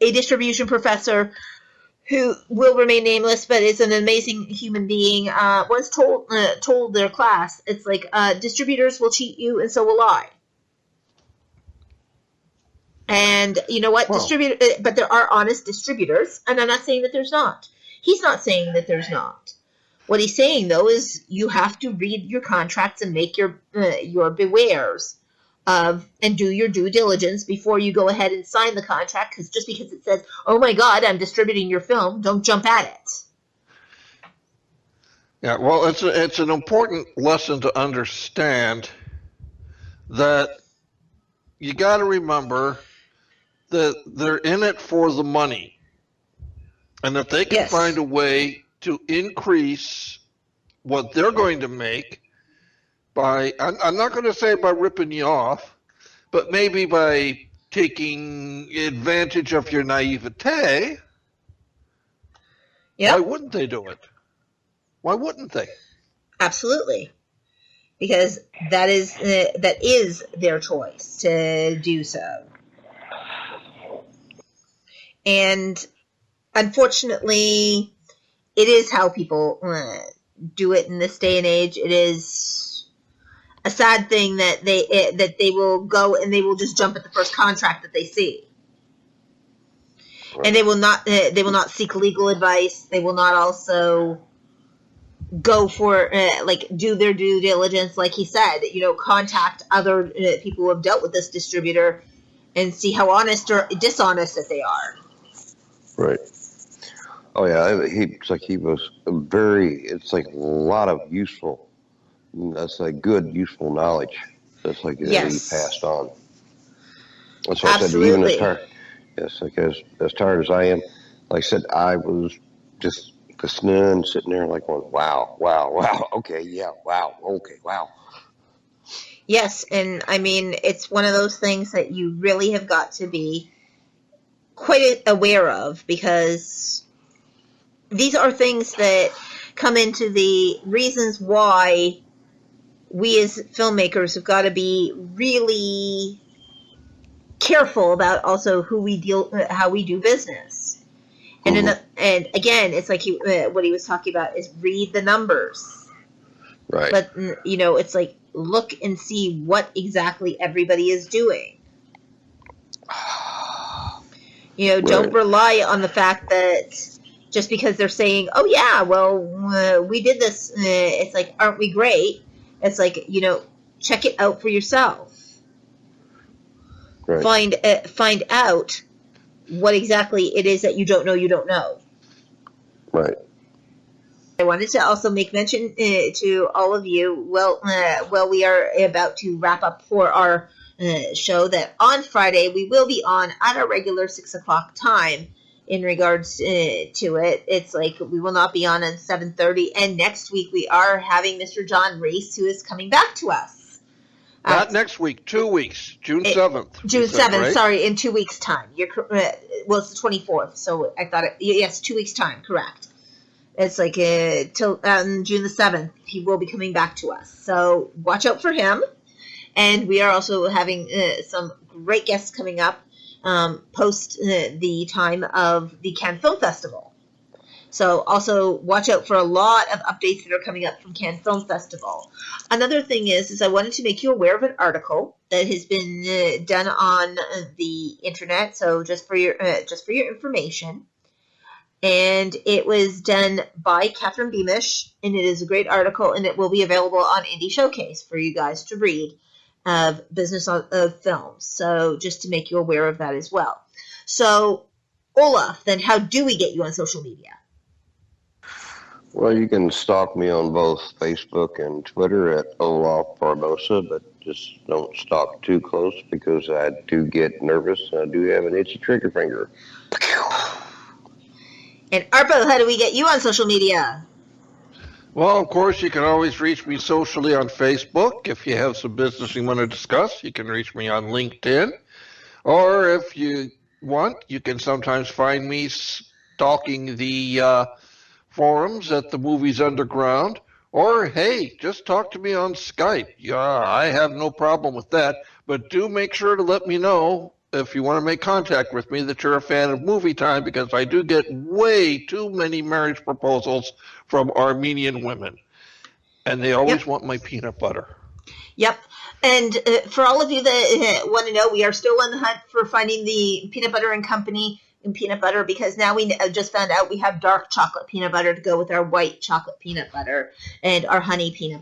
a distribution professor who will remain nameless, but is an amazing human being, was told their class, it's like, distributors will cheat you, and so will I. And you know what? But there are honest distributors, and I'm not saying that there's not. He's not saying that there's not. What he's saying, though, is you have to read your contracts and make your bewares and do your due diligence before you go ahead and sign the contract, because just because it says, oh my God, I'm distributing your film, don't jump at it. Yeah, well, it's an important lesson to understand that you got to remember that they're in it for the money. And if they can find a way to increase what they're going to make, I'm not going to say by ripping you off, but maybe by taking advantage of your naivete. Why wouldn't they do it? Why wouldn't they? Absolutely. Because that is their choice to do so. And unfortunately, it is how people do it in this day and age. It is a sad thing that they will go and they will just jump at the first contract that they see, and they will not seek legal advice. They will not also go for do their due diligence, like he said. Contact other people who have dealt with this distributor and see how honest or dishonest that they are. Right. Oh yeah, he was it's like a lot of useful. That's like good, useful knowledge. That's like that he passed on. That's why I said, even as tired as I am, like I said, I was just listening, sitting there like going, wow, okay, yeah, wow, okay, wow. Yes, and I mean, it's one of those things that you really have got to be quite aware of, because these are things that come into the reasons why we as filmmakers have got to be really careful about also how we do business. And and again, it's like what he was talking about is read the numbers. Right. But it's like, look and see what exactly everybody is doing. Don't rely on the fact that just because they're saying, oh yeah, well, we did this. It's like, aren't we great? It's like, check it out for yourself. Right. Find out what exactly it is that you don't know. Right. I wanted to also make mention to all of you, we are about to wrap up for our show, that on Friday we will be on at our regular 6 o'clock time in regards to it. It's like we will not be on 7:30, and next week we are having Mr. John Reese, who is coming back to us. Not next week, 2 weeks, June 7th. June 7th, right? sorry, in 2 weeks' time. It's the 24th, so I thought yes, 2 weeks' time, correct. It's like till June the 7th, he will be coming back to us. So watch out for him. And we are also having some great guests coming up post the time of the Cannes Film Festival. So also watch out for a lot of updates that are coming up from Cannes Film Festival. Another thing is I wanted to make you aware of an article that has been done on the internet. So just for your information, and it was done by Catherine Beamish, and it is a great article, and it will be available on Indie Showcase for you guys to read of business of films. So just to make you aware of that as well. So Olaf, then how do we get you on social media? Well, you can stalk me on both Facebook and Twitter at Olaf Barbosa, but just don't stalk too close because I do get nervous and I do have an itchy trigger finger. And Arpo, how do we get you on social media? Well, of course, you can always reach me socially on Facebook. If you have some business you want to discuss, you can reach me on LinkedIn. Or if you want, you can sometimes find me stalking the forums at the Movies Underground. Or, hey, just talk to me on Skype. Yeah, I have no problem with that. But do make sure to let me know if you want to make contact with me that you're a fan of Movietime, because I do get way too many marriage proposals from Armenian women. And they always want my peanut butter. Yep. And for all of you that want to know, we are still on the hunt for finding the Peanut Butter and Company and peanut butter, because now we just found out we have dark chocolate peanut butter to go with our white chocolate peanut butter and our honey peanut butter.